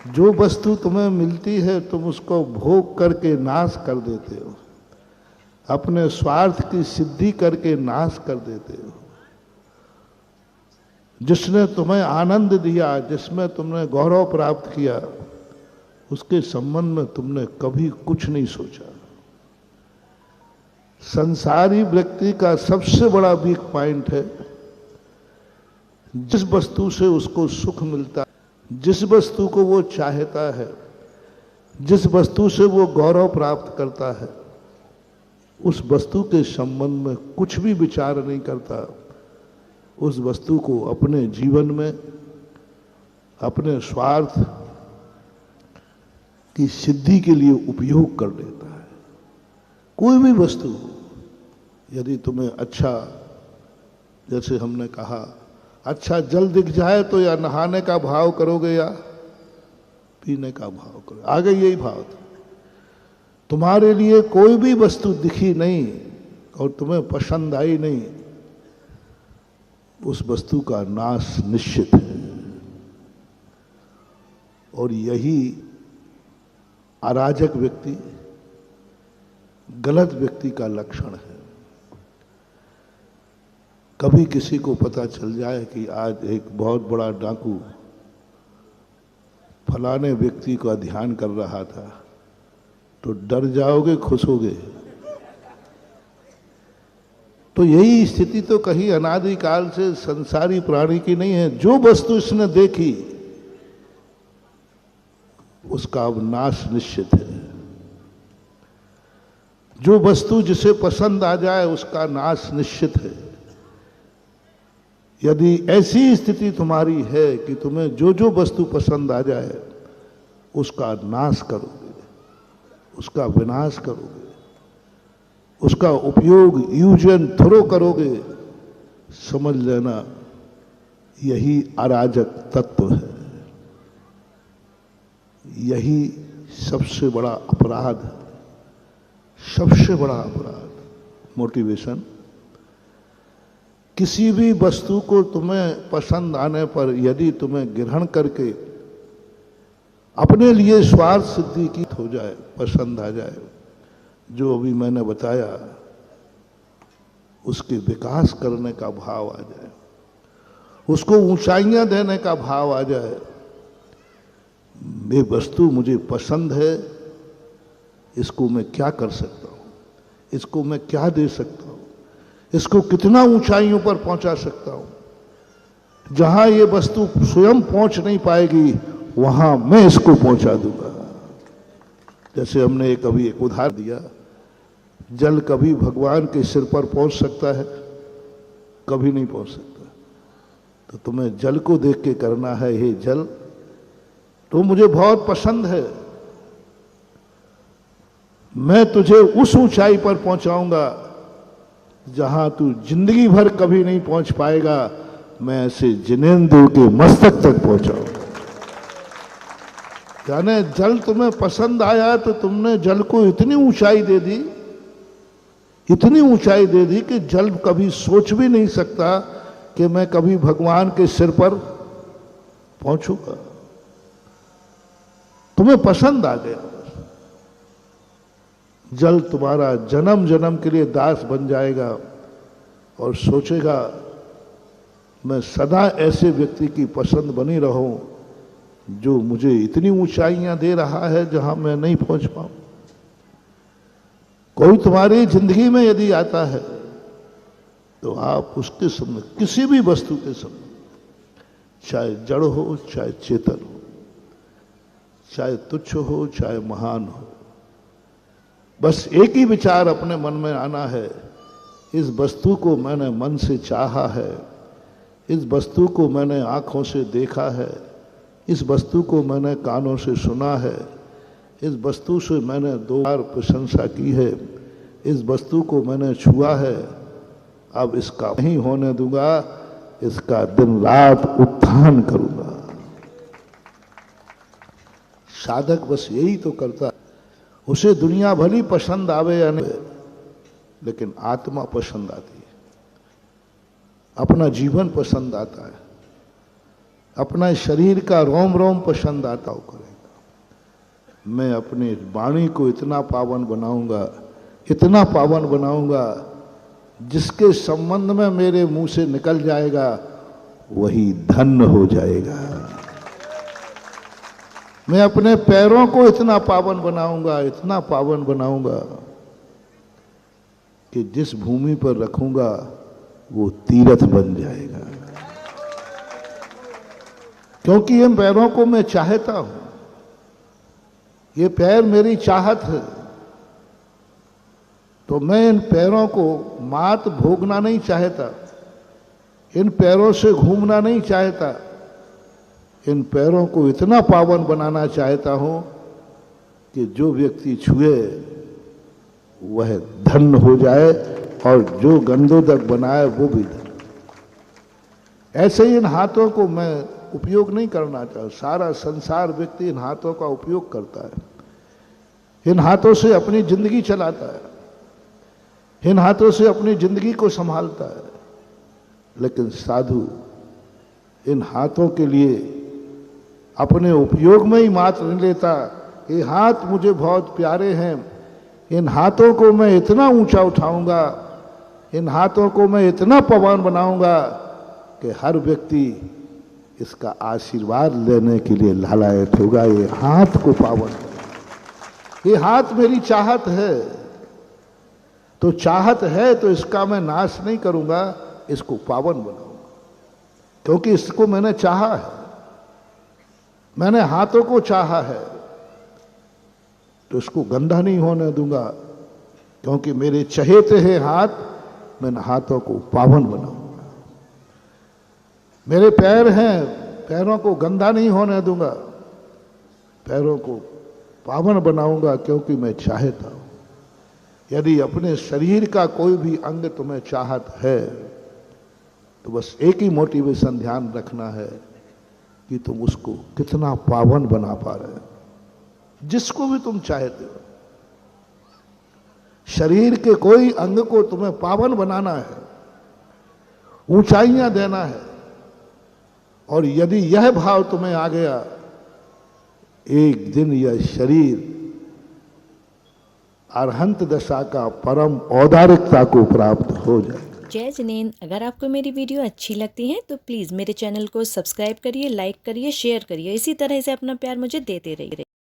जो वस्तु तुम्हें मिलती है तुम उसको भोग करके नाश कर देते हो, अपने स्वार्थ की सिद्धि करके नाश कर देते हो। जिसने तुम्हें आनंद दिया, जिसमें तुमने गौरव प्राप्त किया, उसके संबंध में तुमने कभी कुछ नहीं सोचा। संसारी व्यक्ति का सबसे बड़ा वीक पॉइंट है, जिस वस्तु से उसको सुख मिलता है, जिस वस्तु को वो चाहता है, जिस वस्तु से वो गौरव प्राप्त करता है, उस वस्तु के संबंध में कुछ भी विचार नहीं करता। उस वस्तु को अपने जीवन में अपने स्वार्थ की सिद्धि के लिए उपयोग कर लेता है। कोई भी वस्तु, यदि तुम्हें अच्छा, जैसे हमने कहा, अच्छा जल दिख जाए तो या नहाने का भाव करोगे या पीने का भाव करोगे। आगे यही भाव था। तुम्हारे लिए कोई भी वस्तु दिखी नहीं और तुम्हें पसंद आई नहीं, उस वस्तु का नाश निश्चित है। और यही अराजक व्यक्ति, गलत व्यक्ति का लक्षण है। कभी किसी को पता चल जाए कि आज एक बहुत बड़ा डाकू फलाने व्यक्ति का ध्यान कर रहा था, तो डर जाओगे, खुश होगे? तो यही स्थिति तो कहीं अनादिकाल से संसारी प्राणी की नहीं है। जो वस्तु इसने देखी उसका अब नाश निश्चित है। जो वस्तु जिसे पसंद आ जाए उसका नाश निश्चित है। यदि ऐसी स्थिति तुम्हारी है कि तुम्हें जो जो वस्तु पसंद आ जाए उसका नाश करोगे, उसका विनाश करोगे, उसका उपयोग यूज एंड थ्रो करोगे, समझ लेना यही अराजक तत्व है। यही सबसे बड़ा अपराध है, सबसे बड़ा अपराध। मोटिवेशन, किसी भी वस्तु को तुम्हें पसंद आने पर यदि तुम्हें ग्रहण करके अपने लिए स्वार्थ सिद्धि की हो जाए, पसंद आ जाए, जो अभी मैंने बताया, उसके विकास करने का भाव आ जाए, उसको ऊंचाइयां देने का भाव आ जाए, ये वस्तु मुझे पसंद है, इसको मैं क्या कर सकता हूं, इसको मैं क्या दे सकता हूं, इसको कितना ऊंचाइयों पर पहुंचा सकता हूं। जहां ये वस्तु स्वयं पहुंच नहीं पाएगी वहां मैं इसको पहुंचा दूंगा। जैसे हमने अभी एक उदाहरण दिया, जल कभी भगवान के सिर पर पहुंच सकता है? कभी नहीं पहुंच सकता। तो तुम्हें जल को देख के करना है, हे जल तो मुझे बहुत पसंद है, मैं तुझे उस ऊंचाई पर पहुंचाऊंगा जहां तू जिंदगी भर कभी नहीं पहुंच पाएगा। मैं ऐसे जिनेंद्र के मस्तक तक पहुंचाऊंगा। जाने जल तुम्हें पसंद आया तो तुमने जल को इतनी ऊंचाई दे दी, इतनी ऊंचाई दे दी कि जल कभी सोच भी नहीं सकता कि मैं कभी भगवान के सिर पर पहुंचूंगा। तुम्हें पसंद आ गया, जल तुम्हारा जन्म जन्म के लिए दास बन जाएगा और सोचेगा मैं सदा ऐसे व्यक्ति की पसंद बनी रहूं जो मुझे इतनी ऊंचाइयां दे रहा है जहां मैं नहीं पहुंच पाऊं। कोई तुम्हारी जिंदगी में यदि आता है तो आप उसके सामने, किसी भी वस्तु के सामने, चाहे जड़ हो चाहे चेतन हो, चाहे तुच्छ हो चाहे महान हो, बस एक ही विचार अपने मन में आना है, इस वस्तु को मैंने मन से चाहा है, इस वस्तु को मैंने आंखों से देखा है, इस वस्तु को मैंने कानों से सुना है, इस वस्तु से मैंने 2 बार प्रशंसा की है, इस वस्तु को मैंने छुआ है, अब इसका नहीं होने दूंगा, इसका दिन रात उत्थान करूंगा। साधक बस यही तो करता है। उसे दुनिया भली पसंद आवे या नहीं, लेकिन आत्मा पसंद आती है, अपना जीवन पसंद आता है, अपना शरीर का रोम रोम पसंद आता हो करेगा। मैं अपनी वाणी को इतना पावन बनाऊंगा, इतना पावन बनाऊंगा, जिसके संबंध में मेरे मुंह से निकल जाएगा वही धन्य हो जाएगा। मैं अपने पैरों को इतना पावन बनाऊंगा, इतना पावन बनाऊंगा कि जिस भूमि पर रखूंगा वो तीर्थ बन जाएगा, क्योंकि इन पैरों को मैं चाहता हूं। ये पैर मेरी चाहत है, तो मैं इन पैरों को मात भोगना नहीं चाहता, इन पैरों से घूमना नहीं चाहता, इन पैरों को इतना पावन बनाना चाहता हूं कि जो व्यक्ति छुए वह धन्य हो जाए और जो गंधोदक बनाए वो भी धन्य। ऐसे ही इन हाथों को मैं उपयोग नहीं करना चाहता। सारा संसार व्यक्ति इन हाथों का उपयोग करता है, इन हाथों से अपनी जिंदगी चलाता है, इन हाथों से अपनी जिंदगी को संभालता है, लेकिन साधु इन हाथों के लिए अपने उपयोग में ही मात्र नहीं लेता। ये हाथ मुझे बहुत प्यारे हैं, इन हाथों को मैं इतना ऊंचा उठाऊंगा, इन हाथों को मैं इतना पावन बनाऊंगा कि हर व्यक्ति इसका आशीर्वाद लेने के लिए लालायत होगा। ये हाथ को पावन, ये हाथ मेरी चाहत है, तो चाहत है तो इसका मैं नाश नहीं करूंगा, इसको पावन बनाऊंगा, क्योंकि इसको मैंने चाहा है, मैंने हाथों को चाहा है, तो इसको गंदा नहीं होने दूंगा, क्योंकि मेरे चहेते हैं हाथ, मैं हाथों को पावन बनाऊंगा। मेरे पैर हैं, पैरों को गंदा नहीं होने दूंगा, पैरों को पावन बनाऊंगा, क्योंकि मैं चाहता हूं। यदि अपने शरीर का कोई भी अंग तुम्हें चाहत है तो बस एक ही मोटिवेशन ध्यान रखना है कि तुम उसको कितना पावन बना पा रहे हो। जिसको भी तुम चाहते हो, शरीर के कोई अंग को तुम्हें पावन बनाना है, ऊंचाइयां देना है, और यदि यह भाव तुम्हें आ गया, एक दिन यह शरीर अरहंत दशा का परम औदारिकता को प्राप्त हो जाए। जय जिनेंद्र। अगर आपको मेरी वीडियो अच्छी लगती है तो प्लीज़ मेरे चैनल को सब्सक्राइब करिए, लाइक करिए, शेयर करिए। इसी तरह से अपना प्यार मुझे देते रहिए।